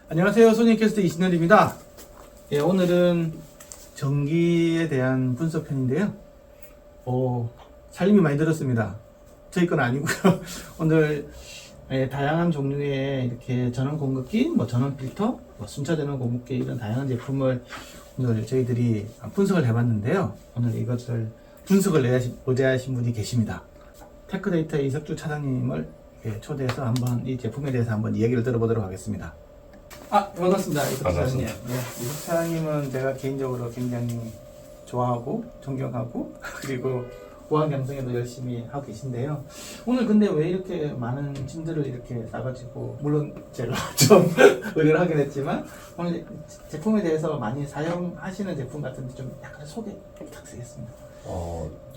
안녕하세요. 소니캐스트 이신열입니다. 예, 오늘은 전기에 대한 분석편인데요. 살림이 많이 들었습니다. 저희 건 아니고요. 오늘 다양한 종류의 이렇게 전원 공급기, 전원 필터, 순차 전원 공급기 이런 다양한 제품을 오늘 저희들이 분석을 해봤는데요. 오늘 이것을 분석을 의뢰하신 분이 계십니다. 테크데이터 이석주 차장님을 초대해서 한번 이 제품에 대해서 한번 이야기를 들어보도록 하겠습니다. 반갑습니다. 이석주 차장님. 이석주 차장님은 제가 개인적으로 굉장히 좋아하고 존경하고 그리고 보안경성에도 열심히 하고 계신데요. 오늘 근데 왜 이렇게 많은 짐들을 이렇게 싸가지고, 물론 제가 좀 의뢰를 하긴 했지만 오늘 제품에 대해서 많이 사용하시는 제품 같은데 좀 약간 소개 부탁드리겠습니다.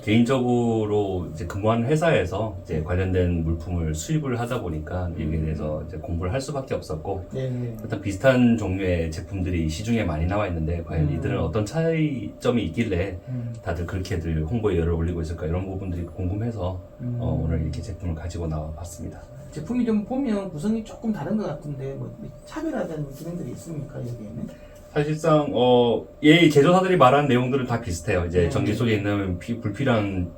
개인적으로 이제 근무하는 회사에서 이제 관련된 물품을 수입을 하다 보니까 여기에 대해서 이제 공부를 할 수밖에 없었고, 일단 비슷한 종류의 제품들이 시중에 많이 나와 있는데 과연 이들은 어떤 차이점이 있길래 다들 그렇게들 홍보에 열을 올리고 있을까, 이런 부분들이 궁금해서 오늘 이렇게 제품을 가지고 나와 봤습니다. 제품이 좀 보면 구성이 조금 다른 것 같은데 차별화된 기능들이 있습니까, 여기에는? 사실상 제조사들이 말하는 내용들은 다 비슷해요. 이제 전기 속에 있는 불필요한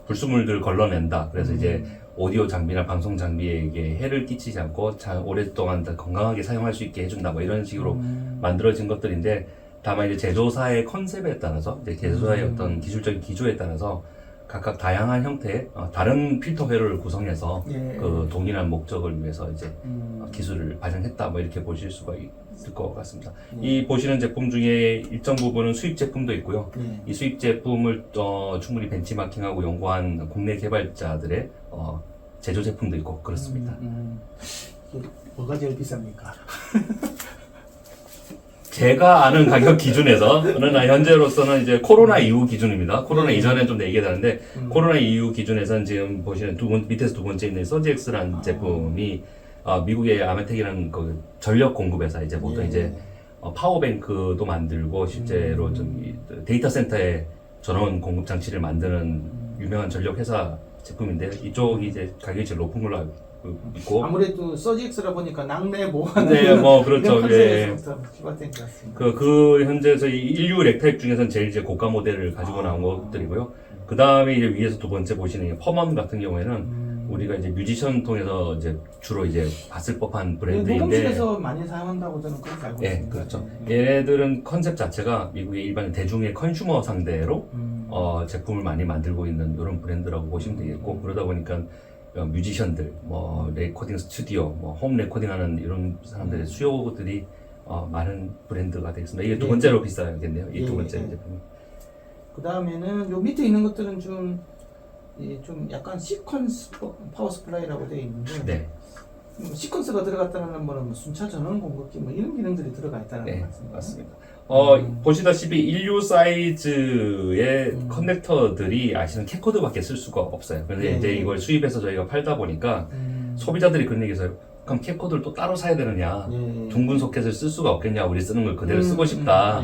불순물들을 걸러낸다. 그래서 이제 오디오 장비나 방송 장비에게 해를 끼치지 않고 오랫동안 건강하게 사용할 수 있게 해준다. 이런 식으로 만들어진 것들인데, 다만 이제 제조사의 컨셉에 따라서, 이제 제조사의 어떤 기술적인 기조에 따라서 각각 다양한 형태의 다른 필터 회로를 구성해서 그 동일한 목적을 위해서 이제 기술을 발전했다. 이렇게 보실 수가 있을 것 같습니다. 이 보시는 제품 중에 일정 부분은 수입 제품도 있고요. 이 수입 제품을 충분히 벤치마킹하고 연구한 국내 개발자들의 제조 제품도 있고 그렇습니다. 뭐가 제일 비쌉니까? 제가 아는 가격 기준에서는 현재로서는 이제 코로나 이후 기준입니다. 코로나 이전에 좀 얘기가 다른데, 코로나 이후 기준에서는 지금 보시는 밑에서 두 번째 있는 서지엑스라는 제품이 미국의 아메텍이라는 그 전력 공급 회사, 이제 보통 이제 파워뱅크도 만들고 실제로 좀 데이터 센터에 전원 공급 장치를 만드는 유명한 전력 회사 제품인데, 이쪽이 이제 가격이 제일 높은 걸로 알고 있고, 아무래도 서지엑스라 보니까 낙내 보호하는 그렇죠. 컨셉에서부터 비롯된 것 같습니다. 그 현재 저희 인류 렉타입 중에서는 제일 이제 고가 모델을 가지고 나온 것들이고요. 그 다음에 이제 위에서 두 번째 보시는 퍼먼 같은 경우에는 우리가 이제 뮤지션 통해서 이제 주로 이제 봤을 법한 브랜드인데, 녹음실에서 많이 사용한다고 저는 그렇게 알고 있습니다. 그렇죠. 얘네들은 컨셉 자체가 미국의 일반 대중의 컨슈머 상대로 제품을 많이 만들고 있는 이런 브랜드라고 보시면 되겠고, 그러다 보니까 뮤지션들, 레코딩 스튜디오, 홈 레코딩하는 이런 사람들의 수요들이 많은 브랜드가 되겠습니다. 이게 두 번째로 비싸겠네요. 이 두 번째 제품. 그 다음에는 요 밑에 있는 것들은 좀 약간 시퀀스 파워 스플라이라고 되어 있는데, 시퀀스가 들어갔다는 거는 순차 전원 공급기 이런 기능들이 들어가 있다는 거 같습니다. 맞습니다. 보시다시피 인류 사이즈의 커넥터들이 아시는 캐코드밖에 쓸 수가 없어요. 그런데 이제 이걸 수입해서 저희가 팔다 보니까 소비자들이 그런 얘기해서, 그럼 캐코드를 또 따로 사야 되느냐, 둥근 소켓을 쓸 수가 없겠냐, 우리 쓰는 걸 그대로 쓰고 싶다.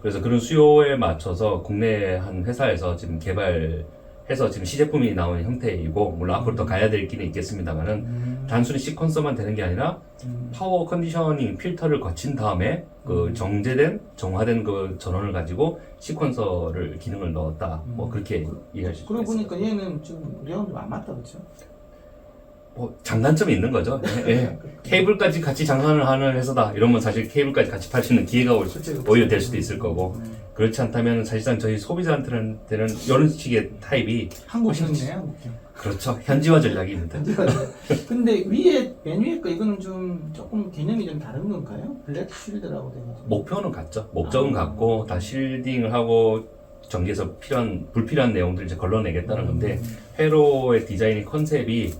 그래서 그런 수요에 맞춰서 국내 한 회사에서 지금 개발해서 지금 시제품이 나오는 형태이고, 물론 앞으로 더 가야 될 길은 있겠습니다만은 단순히 시퀀서만 되는 게 아니라 파워 컨디셔닝 필터를 거친 다음에 그 정화된 그 전원을 가지고 시퀀서를 기능을 넣었다. 그렇게 이해할 수 있습니다. 그러고 보니까 얘는 좀 우리하고 좀 안 맞다, 그렇죠? 장단점이 있는 거죠. 케이블까지 같이 장사를 하는 회사다 이러면 사실 케이블까지 같이 팔 수 있는 기회가 오히려 될 수도 있을 거고, 그렇지 않다면 사실상 저희 소비자한테는 이런 식의 타입이 한국형이네요. 그렇죠. 현지화 전략입니다. 근데 위에 맨 위에 거 이거는 좀 조금 개념이 좀 다른 건가요? 블랙 쉴드라고 돼가지고. 목표는 같죠. 목적은 같고 다 실딩을 하고 전기에서 불필요한 내용들을 이제 걸러내겠다는 건데, 회로의 디자인의 컨셉이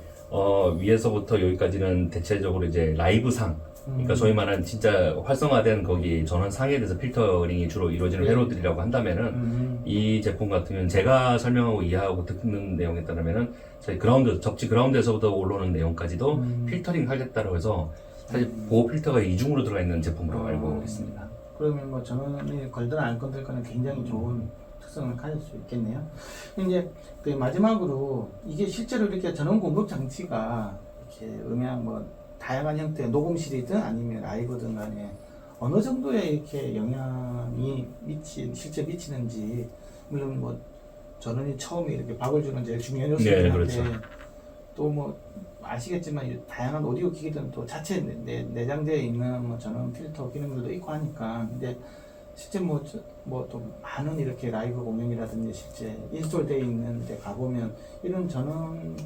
위에서부터 여기까지는 대체적으로 이제 라이브상, 그러니까 소위 말하는 진짜 활성화된 거기 전원 상에 대해서 필터링이 주로 이루어지는 회로들이라고 한다면은, 이 제품 같은 경우는 제가 설명하고 이해하고 듣는 내용에 따르면은 저희 접지 그라운드에서부터 올라오는 내용까지도 필터링 하겠다고 해서 사실 보호 필터가 이중으로 들어가 있는 제품으로 알고 있습니다. 그러면 전원이 걸든 안 걸든 거는 굉장히 좋은 특성을 가질 수 있겠네요. 이제 그 마지막으로 이게 실제로 이렇게 전원 공급 장치가 이렇게 음향 다양한 형태의 녹음실이든 아니면 라이브든 간에 어느 정도의 이렇게 영향이 실제 미치는지, 물론 뭐 저는 처음에 이렇게 박을 주는 제일 중요한 요소긴 네, 한데 그렇죠. 또 뭐 아시겠지만 이 다양한 오디오 기기들은 또 자체 내장되어 있는 뭐 전원 필터 기능들도 있고 하니까. 근데 실제 뭐 또 많은 이렇게 라이브 공연이라든지 실제 인스톨되어 있는 데 가보면 이런 전원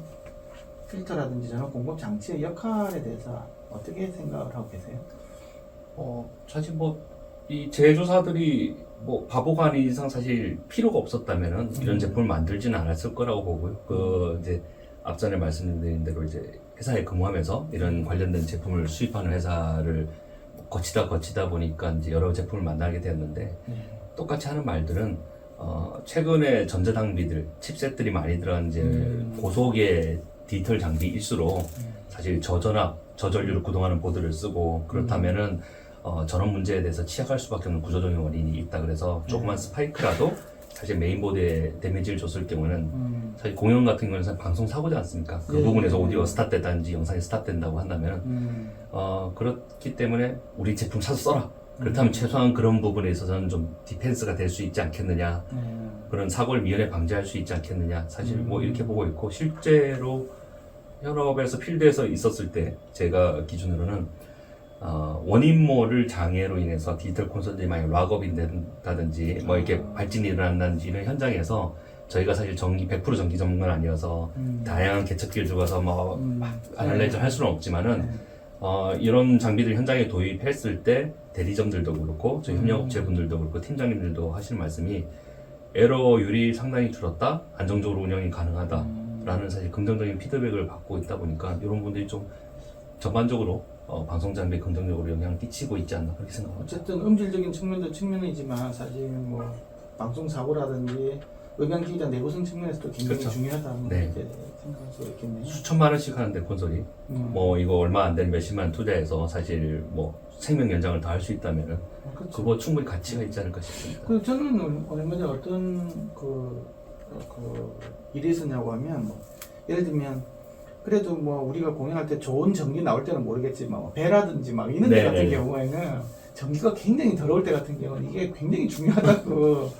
필터라든지 전원 공급 장치의 역할에 대해서 어떻게 생각을 하고 계세요? 사실 뭐, 이 제조사들이 뭐, 바보가 아닌 이상 사실 필요가 없었다면은 이런 제품을 만들지는 않았을 거라고 보고요. 이제 앞전에 말씀드린 대로 이제 회사에 근무하면서 이런 관련된 제품을 수입하는 회사를 거치다 보니까 이제 여러 제품을 만나게 되었는데, 똑같이 하는 말들은, 최근에 전자장비들, 칩셋들이 많이 들어간 이제 고속의 디지털 장비일수록 사실 저전압, 저전류를 구동하는 보드를 쓰고 그렇다면은 전원 문제에 대해서 취약할 수밖에 없는 구조적인 원인이 있다. 그래서 조그만 스파이크라도 사실 메인보드에 데미지를 줬을 경우는 사실 공연 같은 경우는 사실 방송 사고지 않습니까? 그 네. 부분에서 오디오가 스탑되든지 영상이 스탑된다고 한다면 그렇기 때문에 우리 제품 사서 써라. 그렇다면 최소한 그런 부분에 있어서는 좀 디펜스가 될 수 있지 않겠느냐. 그런 사고를 미연에 방지할 수 있지 않겠느냐. 사실 뭐 이렇게 보고 있고, 실제로 현업에서 필드에서 있었을 때 제가 기준으로는 원인모를 장애로 인해서 디지털 콘솔들이 많이 락업이 된다든지 뭐 이렇게 발진이 일어난다든지 이런 현장에서 저희가 사실 100% 전기 전문가는 아니어서 다양한 개척기를 주어서 뭐 아날라이즈 할 수는 없지만은 이런 장비들 현장에 도입했을 때 대리점들도 그렇고 저희 협력업체분들도 그렇고 팀장님들도 하시는 말씀이 에러율이 상당히 줄었다, 안정적으로 운영이 가능하다라는 사실 긍정적인 피드백을 받고 있다 보니까 이런 분들이 좀 전반적으로 방송 장비에 긍정적으로 영향을 끼치고 있지 않나 그렇게 생각합니다. 어쨌든 음질적인 측면도 측면이지만 사실 뭐 방송 사고라든지 음향 기기장 내구성 측면에서도 굉장히 그렇죠. 중요하다는 네. 이렇게 생각할 수 있겠네요. 수천만 원씩 하는데 콘솔이 뭐 이거 얼마 안 되는 몇십만 원 투자해서 사실 뭐 생명 연장을 더 할 수 있다면은 그렇죠. 그거 충분히 가치가 있지 않을까 싶습니다. 그 저는 얼마 전에 어떤 일이 있었냐고 하면 뭐 예를 들면 그래도 뭐 우리가 공연할 때 좋은 전기 나올 때는 모르겠지만 뭐 배라든지 막 이런 데 네, 같은 네. 경우에는 전기가 굉장히 더러울 때 같은 경우는 이게 굉장히 중요하다고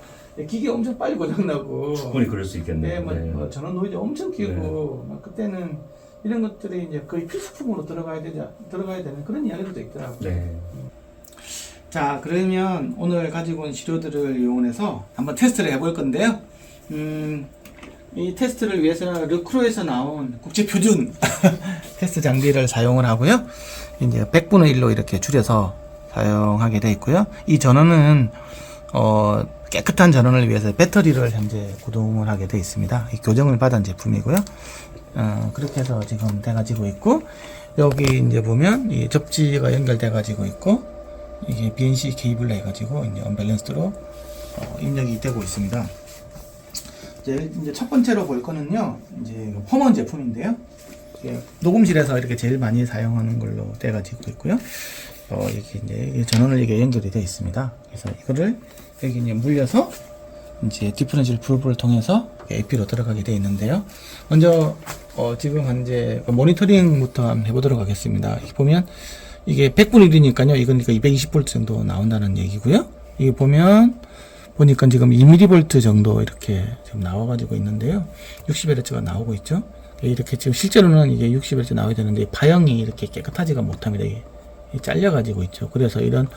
기계 엄청 빨리 고장나고 충분히 그럴 수 있겠네요. 뭐 전원 노이즈 엄청 끼고 막 그때는 이런 것들이 이제 거의 필수품으로 들어가야 되는 그런 이야기들도 있더라고요. 네. 자, 그러면 오늘 가지고 온 시료들을 이용해서 한번 테스트를 해볼 건데요. 이 테스트를 위해서는 르크로에서 나온 국제 표준 테스트 장비를 사용을 하고요. 이제 100분의 1로 이렇게 줄여서 사용하게 되어 있고요. 이 전원은 깨끗한 전원을 위해서 배터리를 현재 구동을 하게 되어 있습니다. 이 교정을 받은 제품이고요. 그렇게 해서 지금 돼가지고 있고, 여기 이제 보면 이 접지가 연결돼 가지고 있고, 이게 BNC 케이블로 해가지고 이제 언밸런스드로 입력이 되고 있습니다. 이제 첫 번째로 볼 거는요, 이제 펌원 제품인데요. 녹음실에서 이렇게 제일 많이 사용하는 걸로 돼가지고 있고요. 이렇게 이제 전원을 이게 연결이 되어 있습니다. 그래서 이거를 여기 이제 물려서 이제 디퍼런셜 프로브를 통해서 AP로 들어가게 되어 있는데요. 먼저 지금 현재 모니터링부터 한번 해보도록 하겠습니다. 이렇게 보면 이게 100분의 1이니까요. 이건 220V 정도 나온다는 얘기고요. 이게 보니까 지금 2mV 정도 이렇게 지금 나와가지고 있는데요. 60Hz가 나오고 있죠. 이렇게 지금 실제로는 이게 60Hz 나와야 되는데 파형이 이렇게 깨끗하지가 못합니다. 이게 잘려가지고 있죠. 그래서 이런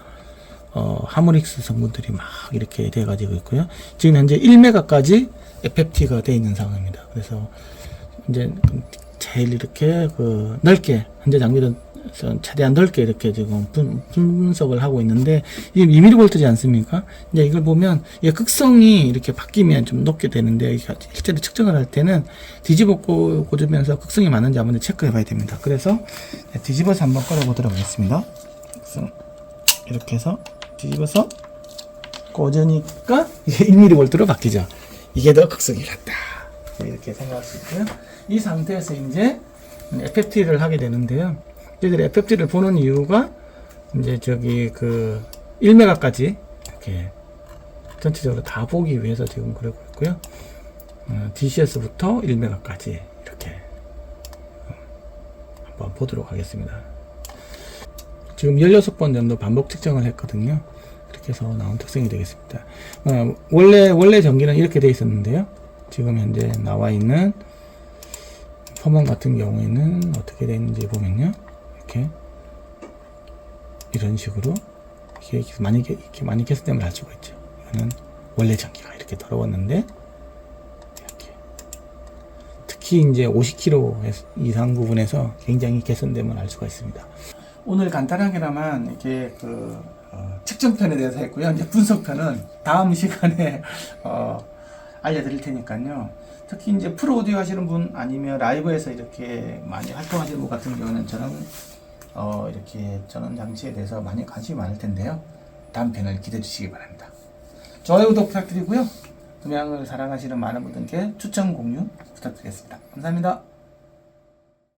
하모닉스 성분들이 막 이렇게 돼가지고 있고요. 지금 현재 1메가까지 FFT가 되어 있는 상황입니다. 그래서 이제 제일 이렇게 넓게 현재 장비는 최대한 넓게 이렇게 지금 분석을 하고 있는데 이게 2mV지 않습니까? 이제 이걸 보면 이게 극성이 이렇게 바뀌면 좀 높게 되는데 실제로 측정을 할 때는 뒤집어 꽂으면서 극성이 맞는지 한번 체크해 봐야 됩니다. 그래서 뒤집어서 한번 꺼내보도록 하겠습니다. 이렇게 해서 뒤집어서 꽂으니까 이게 1mV로 바뀌죠. 이게 더 극성이 낮다. 이렇게 생각할 수 있고요. 이 상태에서 이제 FFT를 하게 되는데요. 저희들이 FFT를 보는 이유가 이제 1메가까지 이렇게 전체적으로 다 보기 위해서 지금 그러고 있고요. DCS부터 1메가까지 이렇게 한번 보도록 하겠습니다. 지금 16번 정도 반복 측정을 했거든요. 이렇게 해서 나온 특성이 되겠습니다. 원래 전기는 이렇게 되어 있었는데요. 지금 현재 나와 있는 펌원 같은 경우에는 어떻게 되는지 보면요. 이렇게 이런 식으로 이렇게 많이 개선됨을 알 수가 있죠. 이거는 원래 전기가 이렇게 더러웠는데 이렇게 특히 이제 50km 이상 부분에서 굉장히 개선됨을 알 수가 있습니다. 오늘 간단하게나마 이렇게 측정편에 대해서 했고요. 이제 분석편은 다음 시간에 알려드릴 테니까요. 특히 이제 프로 오디오 하시는 분 아니면 라이브에서 이렇게 많이 활동하시는 분 같은 경우는 이렇게 전원 장치에 대해서 많이 관심이 많을 텐데요. 다음 편을 기대해 주시기 바랍니다. 좋아요, 구독 부탁드리고요. 음향을 사랑하시는 많은 분들께 추천, 공유 부탁드리겠습니다. 감사합니다.